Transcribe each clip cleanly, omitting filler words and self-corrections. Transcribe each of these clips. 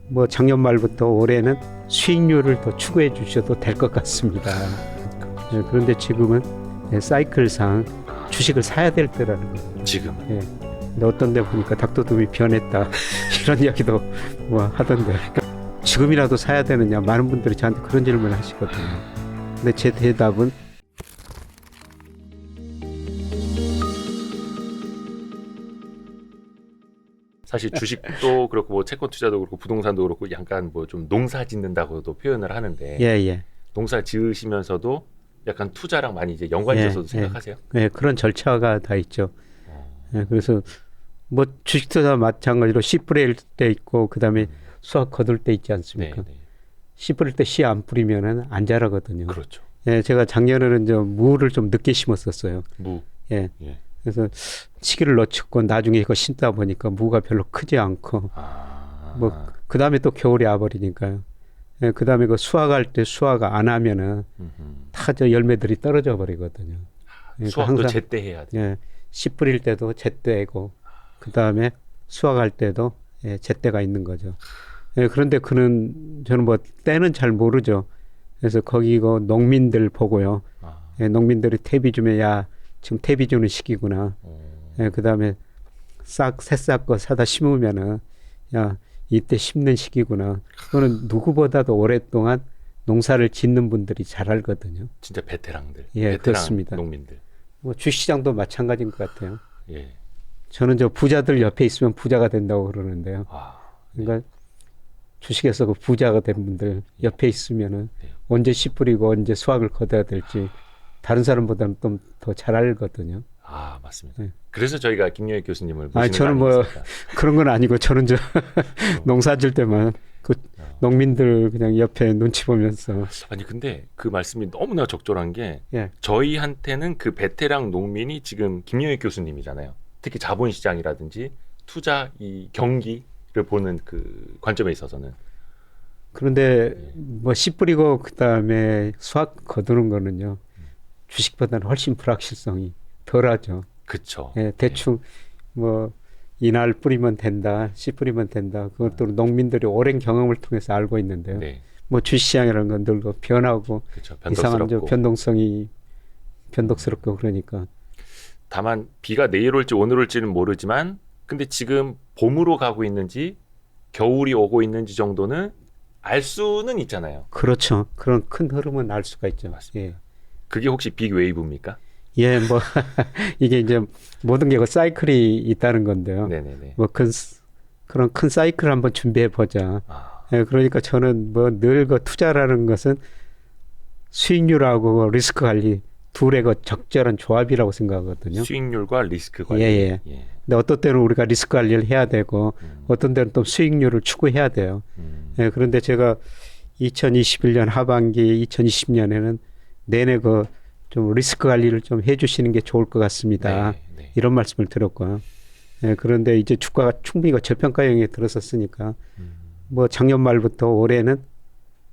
뭐 작년 말부터 올해는 수익률을 더 추구해 주셔도 될 것 같습니다. 그런데 지금은 사이클상 주식을 사야 될 때라는 거예요. 지금. 근데 어떤 데 보니까 닥터둠이 변했다 이런 이야기도 뭐 하던데 지금이라도 사야 되느냐 많은 분들이 저한테 그런 질문을 하시거든요. 근데 제 대답은 사실 주식도 그렇고 뭐 채권 투자도 그렇고 부동산도 그렇고 약간 뭐 좀 농사 짓는다고도 표현을 하는데 예. 농사 지으시면서도 약간 투자랑 많이 이제 연관이 있어서도 생각하세요? 예, 그런 절차가 다 있죠. 그래서 뭐 주식 투자 마찬가지로 씨 뿌릴 때 있고 그다음에 수확 거둘 때 있지 않습니까? 네. 씨 뿌릴 때 씨 안 뿌리면은 안 자라거든요. 그렇죠. 예, 제가 작년에는 무를 좀 늦게 심었었어요. 무. 예. 그래서 시기를 놓쳤고 나중에 이거 심다 보니까 무가 별로 크지 않고 뭐 그다음에 또 겨울이 와버리니까요. 예, 그다음에 그 수확할 때 수확 안 하면은 다 저 열매들이 떨어져 버리거든요. 그러니까 수확도 제때 해야 돼. 예, 씨 뿌릴 때도 제때고 그다음에 수확할 때도 제때가 있는 거죠. 예, 그런데 저는 뭐 때는 잘 모르죠. 그래서 거기 그 농민들 보고요. 예, 농민들이 퇴비 주면 야 지금 퇴비 주는 시기구나. 예, 그다음에 새싹 거 사다 심으면은 야 이때 심는 시기구나. 그거는 누구보다도 오랫동안 농사를 짓는 분들이 잘 알거든요. 진짜 베테랑들. 예, 베테랑 그렇습니다. 농민들. 뭐 주시장도 마찬가지인 것 같아요. 예. 저는 저 부자들 옆에 있으면 부자가 된다고 그러는데요. 그러니까 주식에서 그 부자가 된 분들 옆에 있으면은 언제 씨 뿌리고 언제 수확을 거둬야 될지 다른 사람보다는 좀 더 잘 알거든요. 맞습니다. 네. 그래서 저희가 김여익 교수님을 모시는 저는 거 뭐 아니겠습니까? 그런 건 아니고 저는 저 농사 질 때만 그 농민들 그냥 옆에 눈치 보면서 아니 근데 그 말씀이 너무나 적절한 게 예. 저희한테는 그 베테랑 농민이 지금 김여익 교수님이잖아요. 특히 자본시장이라든지 투자 이 경기를 보는 그 관점에 있어서는. 그런데 뭐 씨 뿌리고 그다음에 수확 거두는 거는요. 주식보다는 훨씬 불확실성이 덜하죠. 그렇죠. 예, 대충 뭐 이날 뿌리면 된다, 씨 뿌리면 된다. 그것도 농민들이 오랜 경험을 통해서 알고 있는데요. 네. 뭐 주시장이라는 건 늘 변하고 그렇죠. 이상한 변덕스럽고. 변덕스럽고 그러니까. 다만 비가 내일 올지 오늘 올지는 모르지만 근데 지금 봄으로 가고 있는지 겨울이 오고 있는지 정도는 알 수는 있잖아요. 그렇죠. 그런 큰 흐름은 알 수가 있죠. 맞습니다. 그게 혹시 빅 웨이브입니까? 예, 뭐 이게 이제 모든 게 그 사이클이 있다는 건데요. 네네네. 뭐 그런 큰 사이클을 한번 준비해 보자. 예, 그러니까 저는 뭐 늘 그 투자라는 것은 수익률하고 리스크 관리 둘의 그 적절한 조합이라고 생각하거든요. 수익률과 리스크 관리. 예. 근데 어떤 때는 우리가 리스크 관리를 해야 되고 어떤 때는 또 수익률을 추구해야 돼요. 예, 그런데 제가 2021년 하반기 2020년에는 내내 좀 리스크 관리를 좀 해주시는 게 좋을 것 같습니다. 네. 이런 말씀을 드렸고요. 예, 그런데 이제 주가가 충분히 저평가형에 들어섰으니까 뭐 작년 말부터 올해는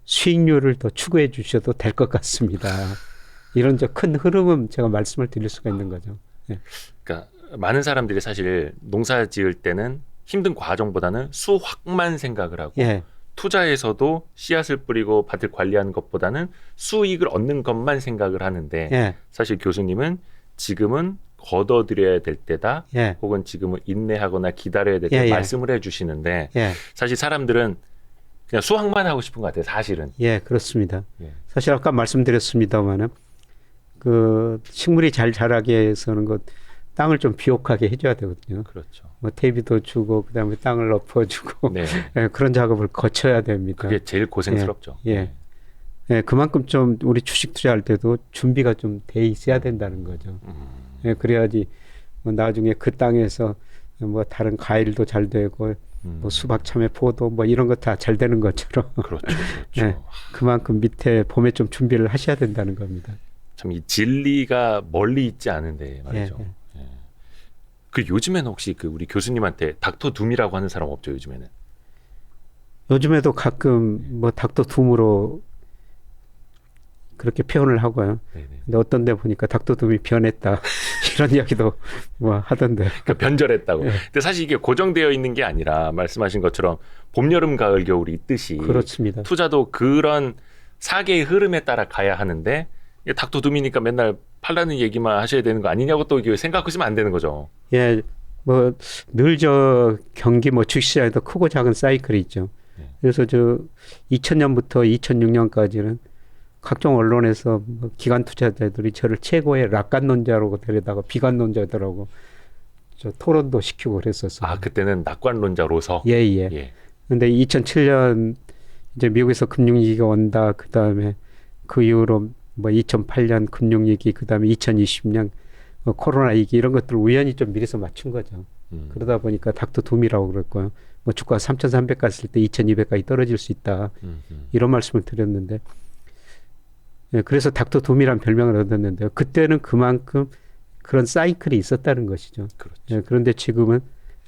수익률을 더 추구해 주셔도 될 것 같습니다. 이런 저 큰 흐름은 제가 말씀을 드릴 수가 있는 거죠. 예. 그러니까 많은 사람들이 사실 농사 지을 때는 힘든 과정보다는 수확만 생각을 하고 예. 투자에서도 씨앗을 뿌리고 밭을 관리하는 것보다는 수익을 얻는 것만 생각을 하는데 예. 사실 교수님은 지금은 걷어들여야 될 때다 예. 혹은 지금은 인내하거나 기다려야 될 때 말씀을 해주시는데 예. 사실 사람들은 그냥 수확만 하고 싶은 것 같아요. 사실은. 예, 그렇습니다. 예. 사실 아까 말씀드렸습니다만은 그 식물이 잘 자라기 위해서는 땅을 좀 비옥하게 해줘야 되거든요. 그렇죠. 뭐 퇴비도 주고 그다음에 땅을 엎어주고 네. 예, 그런 작업을 거쳐야 됩니다. 그게 제일 고생스럽죠. 예. 예, 그만큼 좀 우리 주식 투자할 때도 준비가 좀 돼 있어야 된다는 거죠. 예, 그래야지 뭐 나중에 그 땅에서 뭐 다른 과일도 잘 되고 뭐 수박, 참외, 포도 뭐 이런 거 다 잘 되는 것처럼 그렇죠. 예, 그만큼 밑에 봄에 좀 준비를 하셔야 된다는 겁니다. 참 이 진리가 멀리 있지 않은데 말이죠. 예. 그 요즘에는 혹시 그 우리 교수님한테 닥터 둠이라고 하는 사람 없죠? 요즘에는. 요즘에도 가끔 뭐 닥터 둠으로 그렇게 표현을 하고요. 네네. 근데 어떤 데 보니까 닥터 둠이 변했다 이런 이야기도 뭐 하던데. 그러니까 변절했다고. 예. 근데 사실 이게 고정되어 있는 게 아니라 말씀하신 것처럼 봄, 여름, 가을, 겨울이 있듯이 그렇습니다. 투자도 그런 사계의 흐름에 따라 가야 하는데 이게 닥터둠이니까 맨날 팔라는 얘기만 하셔야 되는 거 아니냐고 또 이게 생각하시면 안 되는 거죠. 예, 뭐 늘 저 경기 뭐 주식시장에도 크고 작은 사이클이 있죠. 네. 그래서 저 2000년부터 2006년까지는 각종 언론에서 뭐 기관 투자자들이 저를 최고의 낙관론자라고 데려다가 비관론자들하고 저 토론도 시키고 그랬었어요. 아, 그때는 낙관론자로서. 예, 예. 예. 근데 2007년 이제 미국에서 금융위기가 온다. 그 다음에 그 이후로 뭐 2008년 금융위기, 그 다음에 2020년 코로나 위기 이런 것들을 우연히 좀 미리서 맞춘 거죠. 그러다 보니까 닥터둠이라고 그랬고요. 뭐 주가 3,300 갔을 때 2,200까지 떨어질 수 있다. 이런 말씀을 드렸는데, 예, 그래서 닥터둠이란 별명을 얻었는데요. 그때는 그만큼 그런 사이클이 있었다는 것이죠. 그렇죠. 예, 그런데 지금은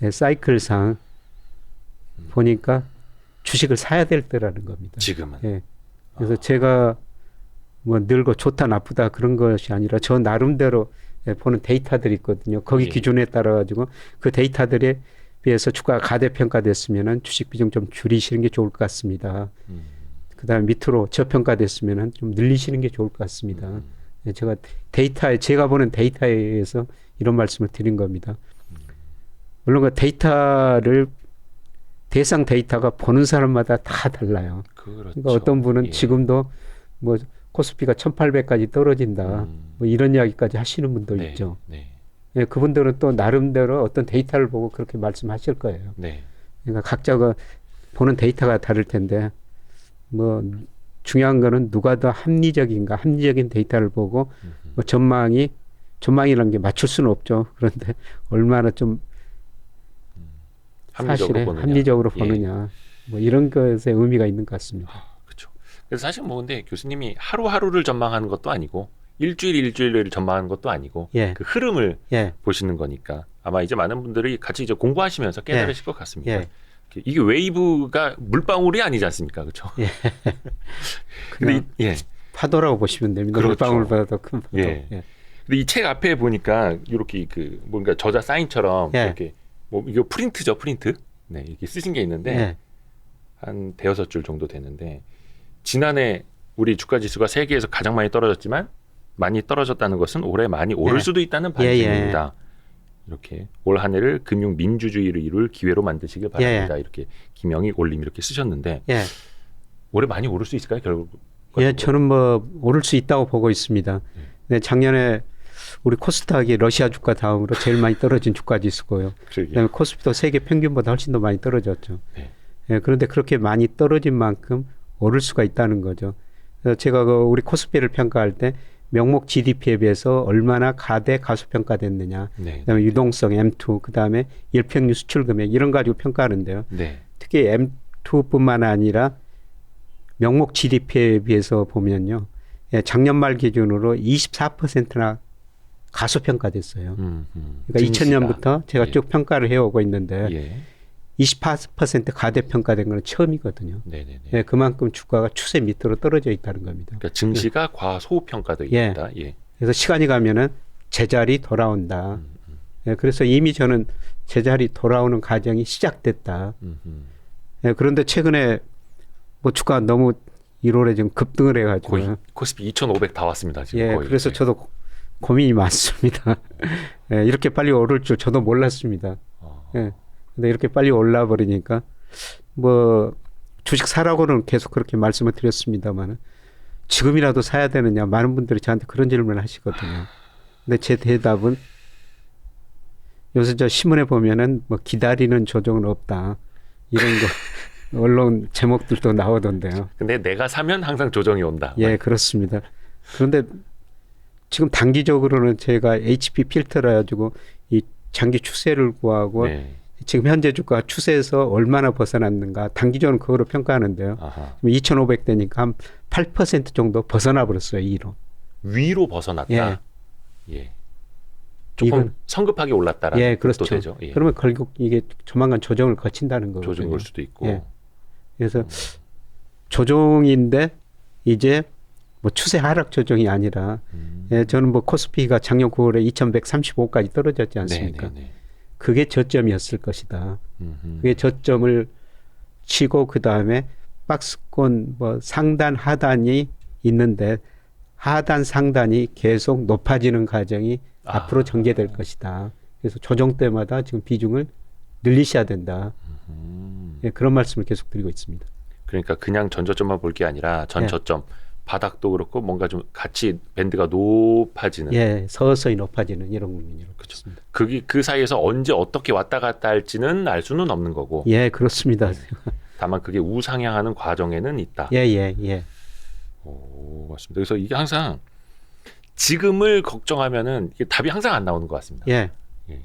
예, 사이클상 보니까 주식을 사야 될 때라는 겁니다. 지금은. 예. 그래서 제가 뭐 늙고 좋다 나쁘다 그런 것이 아니라 저 나름대로 예, 보는 데이터들이 있거든요. 거기 예. 기준에 따라 가지고 그 데이터들에 비해서 주가가 가대평가됐으면은 주식 비중 좀 줄이시는 게 좋을 것 같습니다. 그다음에 밑으로 저평가됐으면은 좀 늘리시는 게 좋을 것 같습니다. 예, 제가 제가 보는 데이터에 의해서 이런 말씀을 드린 겁니다. 물론 그 데이터를 대상 데이터가 보는 사람마다 다 달라요. 그렇죠. 그러니까 어떤 분은 예. 지금도 뭐 코스피가 1800까지 떨어진다. 뭐 이런 이야기까지 하시는 분도 네. 있죠. 네. 예, 그분들은 또 나름대로 어떤 데이터를 보고 그렇게 말씀하실 거예요. 네. 그러니까 각자가 보는 데이터가 다를 텐데 뭐 중요한 거는 누가 더 합리적인가, 합리적인 데이터를 보고 뭐 전망이라는 게 맞출 수는 없죠. 그런데 얼마나 좀 사실에 합리적으로 예. 보느냐, 뭐 이런 것에 의미가 있는 것 같습니다. 그렇죠. 그래서 사실 뭐 근데 교수님이 하루하루를 전망하는 것도 아니고 일주일을 전망하는 것도 아니고 예. 그 흐름을 예, 보시는 거니까 아마 이제 많은 분들이 같이 이제 공부하시면서 깨달으실 것 같습니다. 예. 이게 웨이브가 물방울이 아니지 않습니까? 그렇죠? 예. 근데 그냥 파도라고 보시면 됩니다. 그렇죠. 물방울보다 더 큰 파도. 예. 예. 근데 이 책 앞에 보니까 이렇게 그 뭔가 저자 사인처럼 예. 이렇게 뭐 이거 프린트죠, 프린트. 네, 이렇게 쓰신 게 있는데 예. 한 대여섯 줄 정도 되는데 지난해 우리 주가 지수가 세계에서 가장 많이 떨어졌지만 많이 떨어졌다는 것은 올해 많이 오를 예. 수도 있다는 예, 예. 반증입니다. 이렇게 올 한 해를 금융 민주주의를 이룰 기회로 만드시길 바랍니다. 이렇게 김영희 올림 이렇게 쓰셨는데 예. 올해 많이 오를 수 있을까요? 결국 예, 저는 뭐 오를 수 있다고 보고 있습니다. 네, 작년에 우리 코스닥이 러시아 주가 다음으로 제일 많이 떨어진 주가 지수고요. 그다음에 코스피도 세계 평균보다 훨씬 더 많이 떨어졌죠. 네. 예, 그런데 그렇게 많이 떨어진 만큼 오를 수가 있다는 거죠. 그래서 제가 그 우리 코스피를 평가할 때 명목 GDP에 비해서 얼마나 가소평가됐느냐, 네. 그다음에 유동성 M2, 그다음에 일평균 수출 금액 이런 거 가지고 평가하는데요. 네. 특히 M2뿐만 아니라 명목 GDP에 비해서 보면요, 예, 작년 말 기준으로 24%나 가소평가됐어요. 그러니까 2000년부터 제가 예. 쭉 평가를 해오고 있는데 예. 28% 가대평가된 건 처음이거든요. 네네네. 예, 그만큼 주가가 추세 밑으로 떨어져 있다는 겁니다. 그러니까 증시가 과소평가되어 예. 있다. 예. 그래서 시간이 가면은 제자리 돌아온다. 예, 그래서 이미 저는 제자리 돌아오는 과정이 시작됐다. 예, 그런데 최근에 뭐 주가 너무 1월에 지금 급등을 해가지고 거의 코스피 2,500 다 왔습니다. 지금 예, 거의. 그래서 저도 고민이 많습니다. 예, 이렇게 빨리 오를 줄 저도 몰랐습니다. 예, 근데 이렇게 빨리 올라 버리니까 뭐 주식 사라고는 계속 그렇게 말씀을 드렸습니다만 지금이라도 사야 되느냐 많은 분들이 저한테 그런 질문을 하시거든요. 근데 제 대답은 요새 저 신문에 보면은 뭐 기다리는 조정은 없다 이런 거 언론 제목들도 나오던데요. 근데 내가 사면 항상 조정이 온다. 예, 그렇습니다. 그런데 지금 단기적으로는 제가 HP 필터라 가지고 이 장기 추세를 구하고 네. 지금 현재 주가 추세에서 얼마나 벗어났는가 단기적으로 그거로 평가하는데요. 아하. 2,500 되니까 한 8% 정도 벗어나 버렸어요. 2로. 위로 벗어났다. 예. 예. 조금 이건- 성급하게 올랐다라는 예, 것도 그렇죠. 되죠. 예. 그러면 결국 이게 조만간 조정을 거친다는 거거든요. 조정이 올 수도 있고. 예. 그래서 조정인데 이제 뭐 추세 하락 조정이 아니라 예, 저는 뭐 코스피가 작년 9월에 2135까지 떨어졌지 않습니까? 네네네. 그게 저점이었을 것이다. 음흠. 그게 저점을 치고 그 다음에 박스권 뭐 상단 하단이 있는데 하단 상단이 계속 높아지는 과정이 앞으로 전개될 것이다. 그래서 조정 때마다 지금 비중을 늘리셔야 된다. 예, 그런 말씀을 계속 드리고 있습니다. 그러니까 그냥 전저점만 볼 게 아니라 예. 전저점 바닥도 그렇고 뭔가 좀 같이 밴드가 높아지는 예, 서서히 높아지는 이런 국면이라고 그렇습니다. 그 사이에서 언제 어떻게 왔다 갔다 할지는 알 수는 없는 거고 예, 그렇습니다. 다만 그게 우상향하는 과정에는 있다. 예, 예, 예. 오, 맞습니다. 그래서 이게 항상 지금을 걱정하면은 이게 답이 항상 안 나오는 것 같습니다. 예. 예.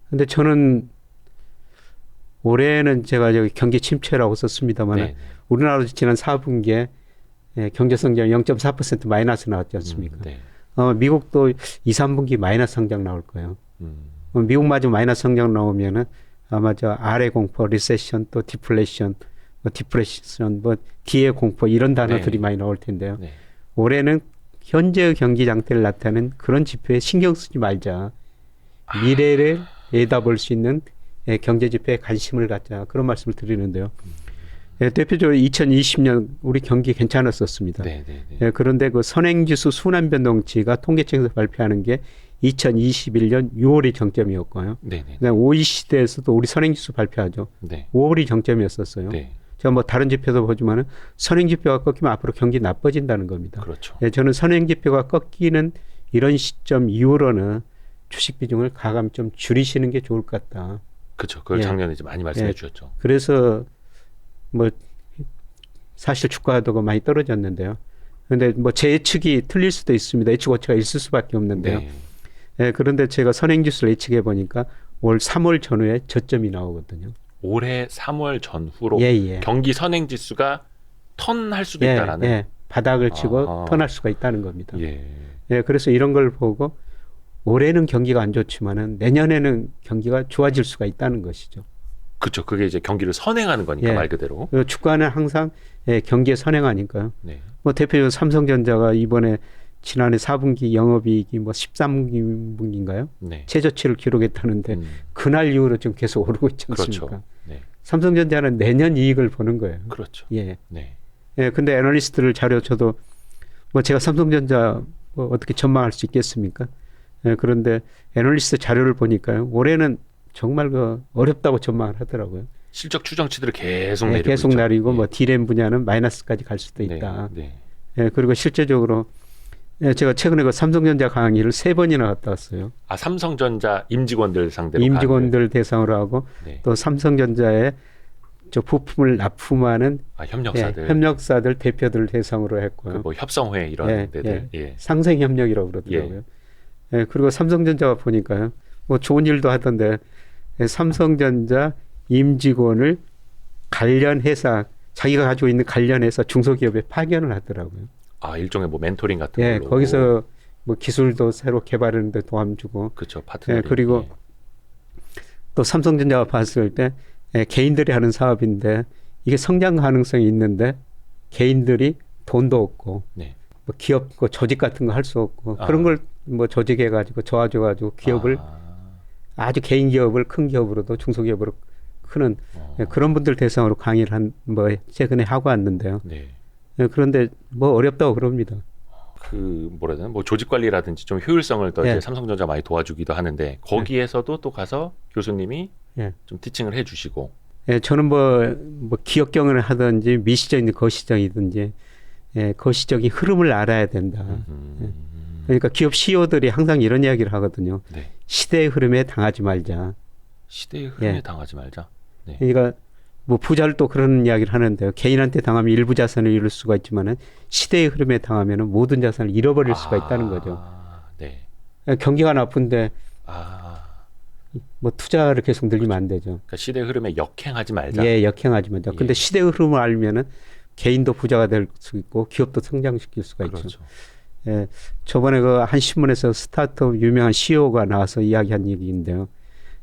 근데 저는 올해는 제가 저기 경기 침체라고 썼습니다만 네. 우리나라도 지난 4분기에 예, 경제 성장 0.4% 마이너스 나왔지 않습니까? 네. 미국도 2, 3분기 마이너스 성장 나올 거예요. 미국마저 마이너스 성장 나오면은 아마 저 아래 공포, 리세션 또 디플레이션, 뭐 디프레션, 뭐 뒤에 공포 이런 단어들이 네. 많이 나올 텐데요. 네. 올해는 현재의 경기 장태를 나타내는 그런 지표에 신경 쓰지 말자. 미래를 내다볼 수 있는 예, 경제 지표에 관심을 갖자. 그런 말씀을 드리는데요. 예, 대표적으로 2020년 우리 경기 괜찮았었습니다. 네. 네. 네. 예, 그런데 그 선행지수 순환 변동치가 통계청에서 발표하는 게 2021년 6월이 정점이었고요. 네. 네. 그다음 OECD에서도 우리 선행지수 발표하죠. 네. 5월이 정점이었었어요. 네. 제가 뭐 다른 지표도 보지만은 선행지표가 꺾이면 앞으로 경기 나빠진다는 겁니다. 그렇죠. 예, 저는 선행지표가 꺾이는 이런 시점 이후로는 주식 비중을 가감 좀 줄이시는 게 좋을 것 같다. 그렇죠. 그걸 예. 작년에 이제 많이 말씀해 예. 주셨죠. 그래서 뭐 사실 주가도 많이 떨어졌는데요. 그런데 뭐 제 예측이 틀릴 수도 있습니다. 예측 오차가 있을 수밖에 없는데요. 네. 예, 그런데 제가 선행지수를 예측해 보니까 올 3월 전후에 저점이 나오거든요. 올해 3월 전후로 예, 예. 경기 선행 지수가 턴할 수도 예, 있다라는. 예. 바닥을 치고 아하. 턴할 수가 있다는 겁니다. 예. 예, 그래서 이런 걸 보고 올해는 경기가 안 좋지만은 내년에는 경기가 좋아질 수가 있다는 것이죠. 그렇죠. 그게 이제 경기를 선행하는 거니까 예. 말 그대로. 그리고 주가는 항상 예, 경기에 선행하니까요. 네. 뭐 대표적으로 삼성전자가 이번에 지난해 4분기 영업이익이 뭐 13분기인가요? 네. 최저치를 기록했다는데 그날 이후로 좀 계속 오르고 있지 않습니까? 그렇죠. 네. 삼성전자는 내년 이익을 보는 거예요. 그렇죠. 예. 네. 예, 근데 애널리스트들 자료 저도 뭐 제가 삼성전자 뭐 어떻게 전망할 수 있겠습니까? 예, 그런데 애널리스트 자료를 보니까요. 올해는 정말 그 어렵다고 전망을 하더라고요. 실적 추정치들을 계속 예, 내리고 계속 있죠. 내리고 예. 뭐 디램 분야는 마이너스까지 갈 수도 있다. 네. 예, 그리고 실제적으로 예, 제가 최근에 그 삼성전자 강의를 3번이나 갔다 왔어요. 아, 삼성전자 임직원들 상대로 임직원들 대상으로 하고 네. 또 삼성전자에 저 부품을 납품하는 아, 협력사들. 예, 협력사들 대표들 대상으로 했고요. 그 뭐 협성회 이런 예, 데들. 예. 상생 협력이라고 그러더라고요. 예, 그리고 삼성전자가 보니까요. 뭐 좋은 일도 하던데 예, 삼성전자 임직원을 관련 회사 자기가 가지고 있는 관련 회사 중소기업에 파견을 하더라고요. 아, 일종의 뭐 멘토링 같은 예, 걸로. 거기서 뭐 기술도 새로 개발하는 데 도움 주고 그렇죠. 파트너. 예, 그리고 또 삼성전자가 봤을 때 예, 개인들이 하는 사업인데 이게 성장 가능성이 있는데 개인들이 돈도 없고 네. 뭐 기업 그 조직 같은 거 할 수 없고 아. 그런 걸 뭐 조직해 가지고 도와줘가지고 기업을 아주 개인 기업을 큰 기업으로도 중소기업으로 크는 예, 그런 분들 대상으로 강의를 한 뭐 최근에 하고 왔는데요. 네. 예, 그런데 뭐 어렵다고 그럽니다. 그 뭐라 해야 되나 뭐 조직 관리라든지 좀 효율성을 더 예. 이제 삼성전자 많이 도와주기도 하는데 거기에서도 또 가서 교수님이 예. 좀 티칭을 해주시고. 예, 저는 뭐 기업경영을 하든지 미시적인 거시적이든지 예, 거시적인 흐름을 알아야 된다. 그러니까 기업 CEO들이 항상 이런 이야기를 하거든요. 네. 시대의 흐름에 당하지 말자. 시대의 흐름에 예. 당하지 말자. 네. 그러니까 뭐 부자를 또 그런 이야기를 하는데요. 개인한테 당하면 일부 자산을 잃을 수가 있지만은 시대의 흐름에 당하면은 모든 자산을 잃어버릴 수가 있다는 거죠. 네. 경기가 나쁜데 아, 뭐 투자를 계속 늘리면 안 되죠. 그러니까 시대의 흐름에 역행하지 말자. 예, 역행하지 말자. 근데 예. 시대의 흐름을 알면은 개인도 부자가 될 수 있고 기업도 성장시킬 수가 있죠. 그렇죠. 예, 저번에 그 한 신문에서 스타트업 유명한 CEO가 나와서 이야기한 얘기인데요.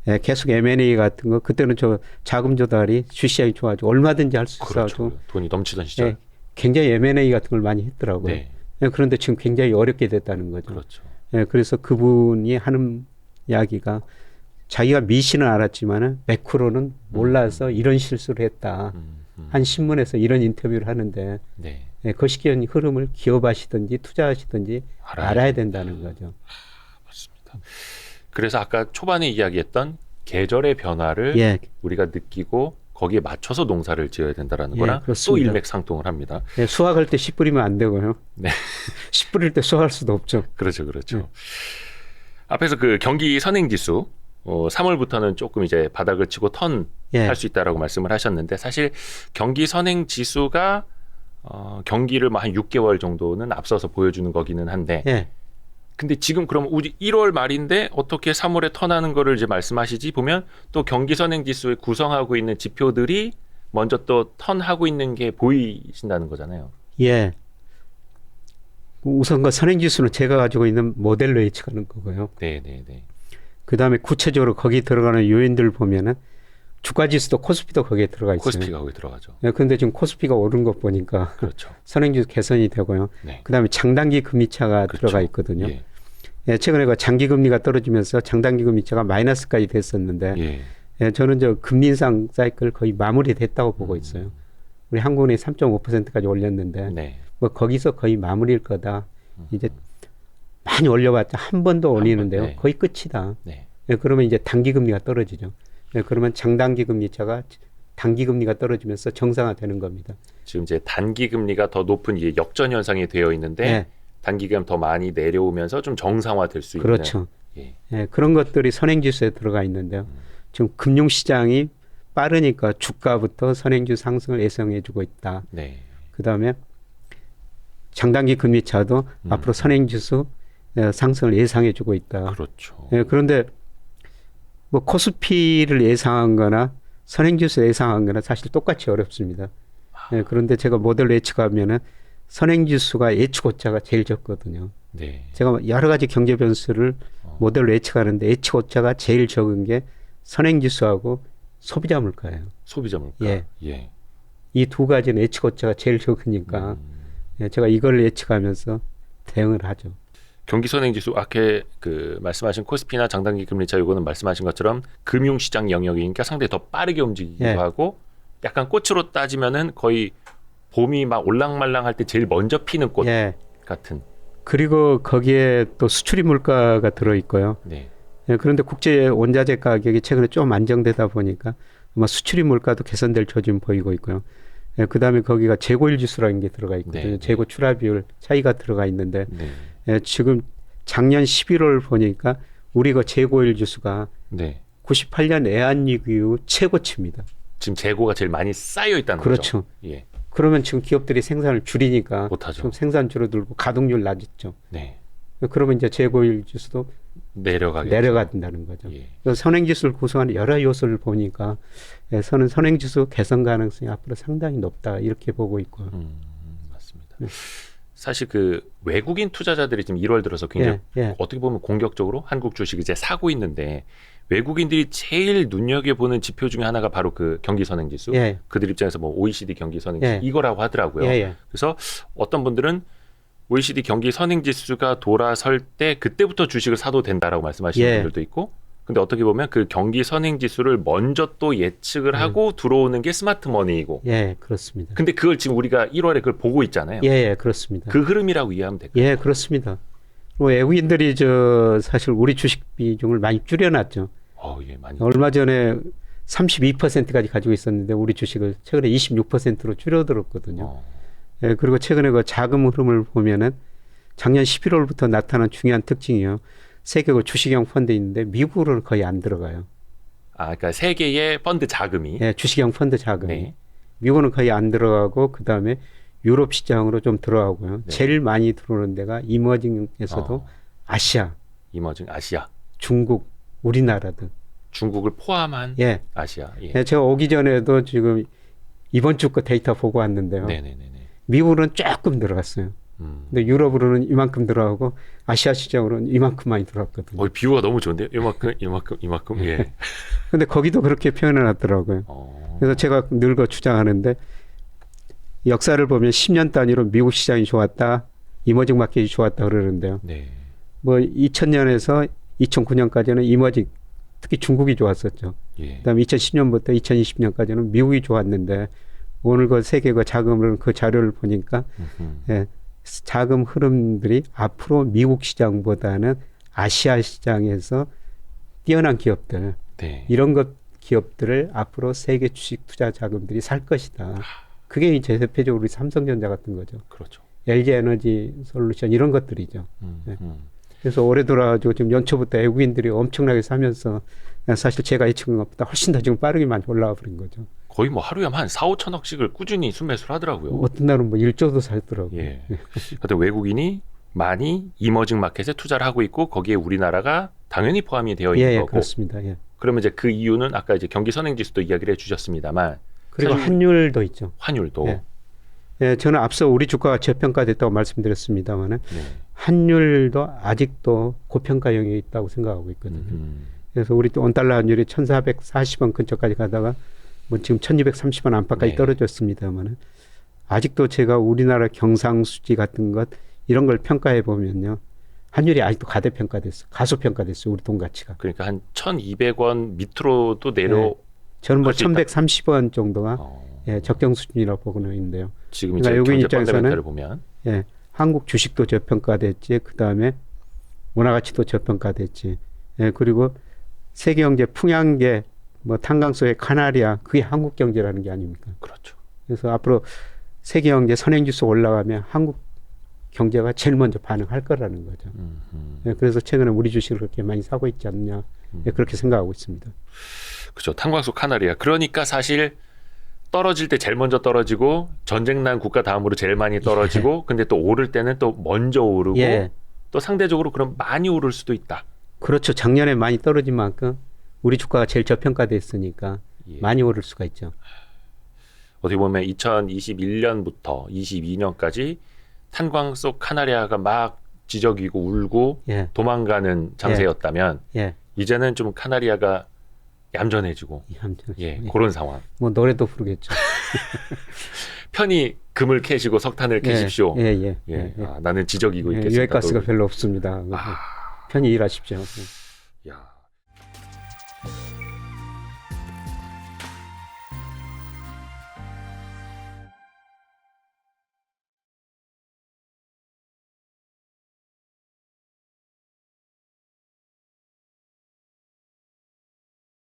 예, 계속 M&A 같은 거 그때는 저 자금 조달이 주시장이 좋아지고 얼마든지 할 수 그렇죠. 있어가지고 돈이 넘치던 시절. 예, 굉장히 M&A 같은 걸 많이 했더라고요. 네. 예, 그런데 지금 굉장히 어렵게 됐다는 거죠. 그렇죠. 예, 그래서 그분이 하는 이야기가 자기가 미신은 알았지만은 매크로는 몰라서 이런 실수를 했다. 한 신문에서 이런 인터뷰를 하는데 네. 예, 거시기한 흐름을 기업하시든지 투자하시든지 알아야 된다는 거죠. 맞습니다. 그래서 아까 초반에 이야기했던 계절의 변화를 예, 우리가 느끼고 거기에 맞춰서 농사를 지어야 된다라는 예, 거랑 또 그렇습니다. 일맥상통을 합니다. 예, 수확할 때 씨 뿌리면 안 되고요. 네. 씨 뿌릴 때 수확할 수도 없죠. 그렇죠, 그렇죠. 네. 앞에서 그 경기 선행지수 3월부터는 조금 이제 바닥을 치고 턴 예, 할 수 있다라고 말씀을 하셨는데 사실 경기 선행 지수가 경기를 뭐 한 6개월 정도는 앞서서 보여주는 거기는 한데 예, 근데 지금 그럼 우리 1월 말인데 어떻게 3월에 턴하는 거를 이제 말씀하시지 보면 또 경기 선행 지수에 구성하고 있는 지표들이 먼저 또 턴하고 있는 게 보이신다는 거잖아요. 예. 우선 그 선행지수는 제가 가지고 있는 모델로 예측하는 거고요. 네, 네, 네. 그 다음에 구체적으로 거기 들어가는 요인들 보면은 주가지수도 코스피도 거기에 들어가 있어요. 코스피가 거기 들어가죠. 예, 근데 지금 코스피가 오른 것 보니까 그렇죠. 선행지수 개선이 되고요. 네. 그 다음에 장단기 금리차가 그렇죠. 들어가 있거든요. 예. 예, 최근에 그 장기 금리가 떨어지면서 장단기 금리차가 마이너스까지 됐었는데 예. 예, 저는 저 금리 인상 사이클 거의 마무리됐다고 보고 있어요. 우리 한국은행이 3.5%까지 올렸는데 네. 뭐 거기서 거의 마무리일 거다. 이제 많이 올려봤자 한 번 더 올리는데요. 네. 거의 끝이다. 네. 예, 그러면 이제 단기 금리가 떨어지죠. 예, 그러면 장단기 금리차가 단기 금리가 떨어지면서 정상화되는 겁니다. 지금 이제 단기 금리가 더 높은 이제 역전 현상이 되어 있는데 예, 단기금 더 많이 내려오면서 좀 정상화될 수 있는. 그렇죠. 예. 예, 그런 것들이 선행지수에 들어가 있는데요. 지금 금융시장이 빠르니까 주가부터 선행지수 상승을 예상해주고 있다. 네. 그 다음에 장단기 금리차도 앞으로 선행지수 상승을 예상해주고 있다. 그렇죠. 예, 그런데 뭐 코스피를 예상한 거나 선행지수 예상한 거나 사실 똑같이 어렵습니다. 예, 그런데 제가 모델로 예측하면은 선행지수가 예측 오차가 제일 적거든요. 네. 제가 여러 가지 경제 변수를 모델로 예측하는데 예측 오차가 제일 적은 게 선행지수하고 소비자 물가예요. 소비자 물가. 예. 예. 이 두 가지는 예측 오차가 제일 적으니까 예, 제가 이걸 예측하면서 대응을 하죠. 경기 선행지수 아까 그 말씀하신 코스피나 장단기 금리차 요거는 말씀하신 것처럼 금융시장 영역이니까 상당히 더 빠르게 움직이기도 예. 하고 약간 꽃으로 따지면은 거의 봄이 막 올랑말랑할 때 제일 먼저 피는 꽃 예. 같은. 그리고 거기에 또 수출입 물가가 들어 있고요. 네. 예, 그런데 국제 원자재 가격이 최근에 좀 안정되다 보니까 아마 수출입 물가도 개선될 조짐 보이고 있고요. 예, 그다음에 거기가 재고일 지수라는 게 들어가 있거든요. 네. 재고 출하 비율 차이가 들어가 있는데 네. 예, 지금 작년 11월 보니까 우리 그 재고일 지수가 네. 98년 애한위기 이후 최고치입니다. 지금 재고가 제일 많이 쌓여 있다는 그렇죠. 거죠. 예. 그러면 지금 기업들이 생산을 줄이니까 못하죠. 지금 생산 줄어들고 가동률 낮죠. 네. 그러면 이제 재고일 지수도 내려가게 내려간다는 거죠. 예. 그래서 선행지수를 구성하는 여러 요소를 보니까 예, 저는 선행지수 개선 가능성이 앞으로 상당히 높다 이렇게 보고 있고요. 맞습니다. 네. 사실 그 외국인 투자자들이 지금 1월 들어서 굉장히 예, 예. 어떻게 보면 공격적으로 한국 주식 이제 사고 있는데 외국인들이 제일 눈여겨보는 지표 중에 하나가 바로 그 경기 선행지수. 예. 그들 입장에서 뭐 OECD 경기 선행지수 예. 이거라고 하더라고요. 예, 예. 그래서 어떤 분들은 OECD 경기 선행지수가 돌아설 때 그때부터 주식을 사도 된다라고 말씀하시는 예. 분들도 있고 근데 어떻게 보면 그 경기 선행지수를 먼저 또 예측을 하고 들어오는 게 스마트 머니이고 예, 그렇습니다. 근데 그걸 지금 우리가 1월에 그걸 보고 있잖아요. 예, 예, 그렇습니다. 그 흐름이라고 이해하면 될까요? 예, 그렇습니다. 뭐 외국인들이 저 사실 우리 주식 비중을 많이 줄여놨죠. 예, 많이. 얼마 전에 32%까지 가지고 있었는데 우리 주식을 최근에 26%로 줄여들었거든요. 예, 그리고 최근에 그 자금 흐름을 보면은 작년 11월부터 나타난 중요한 특징이요. 세계 그 주식형 펀드 있는데 미국으로는 거의 안 들어가요. 그러니까 세계의 펀드 자금이. 예, 주식형 펀드 자금이. 네. 미국은 거의 안 들어가고 그 다음에 유럽 시장으로 좀 들어가고요. 네. 제일 많이 들어오는 데가 이머징에서도 아시아, 이머징 아시아, 중국, 우리나라 등. 중국을 포함한 예. 아시아. 예. 예, 제가 오기 전에도 지금 이번 주 거 데이터 보고 왔는데요. 네네네네. 미국으로는 조금 들어갔어요. 근데 유럽으로는 이만큼 들어가고 아시아 시장으로는 이만큼 많이 들어갔거든요. 비유가 너무 좋은데요? 이만큼. 예. 근데 거기도 그렇게 표현해 놨더라고요. 그래서 제가 늘 그 주장하는데 역사를 보면 10년 단위로 미국 시장이 좋았다. 이머징 마켓이 좋았다 그러는데요. 네. 뭐 2000년에서 2009년까지는 이머징, 특히 중국이 좋았었죠. 예. 그다음에 2010년부터 2020년까지는 미국이 좋았는데 오늘 그 세계 그 자금을 그 자료를 보니까 예, 자금 흐름들이 앞으로 미국 시장보다는 아시아 시장에서 뛰어난 기업들 네. 이런 것 기업들을 앞으로 세계 주식 투자 자금들이 살 것이다. 그게 이제 대표적으로 우리 삼성전자 같은 거죠. 그렇죠. LG 에너지 솔루션 이런 것들이죠. 네. 그래서 올해 들어가지고 지금 연초부터 외국인들이 엄청나게 사면서 사실 제가 예측한 것보다 훨씬 더 지금 빠르게 많이 올라와 버린 거죠. 거의 뭐 하루에 한 4, 5천억씩을 꾸준히 순매수를 하더라고요. 어떤 날은 뭐 1조도 살더라고요. 예. 근데 외국인이 많이 이머징 마켓에 투자를 하고 있고 거기에 우리나라가 당연히 포함이 되어 있는 예, 거고. 그렇습니다. 예. 그러면 이제 그 이유는 아까 이제 경기 선행 지수도 이야기를 해주셨습니다만 그리고 사실 환율도 있죠. 환율도 예. 예, 저는 앞서 우리 주가가 저평가됐다고 말씀드렸습니다만은 네. 환율도 아직도 고평가형에 있다고 생각하고 있거든요. 그래서 우리 또 원달러 환율이 1,440원 근처까지 가다가 뭐 지금 1,230원 안팎까지 네. 떨어졌습니다만은 아직도 제가 우리나라 경상수지 같은 것 이런 걸 평가해 보면요. 환율이 아직도 가소평가됐어요. 우리 돈 가치가. 그러니까 한 1,200원 밑으로도 내려 네. 저는 뭐 갈수 있다. 1,130원 정도가 어, 예, 적정 수준이라고 보고는 있는데요. 지금 이제 그러니까 경제 입장에서는 펀더멘탈을 보면 예, 한국 주식도 저평가됐지, 그 다음에 원화가치도 저평가됐지, 예, 그리고 세계경제 풍향계, 뭐 탄광소의 카나리아, 그게 한국 경제라는 게 아닙니까? 그렇죠. 그래서 앞으로 세계경제 선행지수 올라가면 한국 경제가 제일 먼저 반응할 거라는 거죠. 예, 그래서 최근에 우리 주식을 그렇게 많이 사고 있지 않느냐, 예, 그렇게 생각하고 있습니다. 그렇죠. 탄광소 카나리아. 그러니까 사실 떨어질 때 제일 먼저 떨어지고 전쟁 난 국가 다음으로 제일 많이 떨어지고 근데 또 오를 때는 또 먼저 오르고 예, 또 상대적으로 그럼 많이 오를 수도 있다. 그렇죠. 작년에 많이 떨어진 만큼 우리 주가가 제일 저평가됐으니까 예. 많이 오를 수가 있죠. 어떻게 보면 2021년부터 22년까지 탄광소 카나리아가 막 지저귀고 울고 예, 도망가는 장세였다면 예, 이제는 좀 카나리아가 얌전해지고 아무튼, 예, 예. 그런 상황. 뭐 노래도 부르겠죠. 편히 금을 캐시고 석탄을 캐십시오. 예, 예, 예, 예, 예. 나는 지저귀고 예, 있겠습니다. 유해가스가 별로 없습니다. 편히 일하십시오. 야,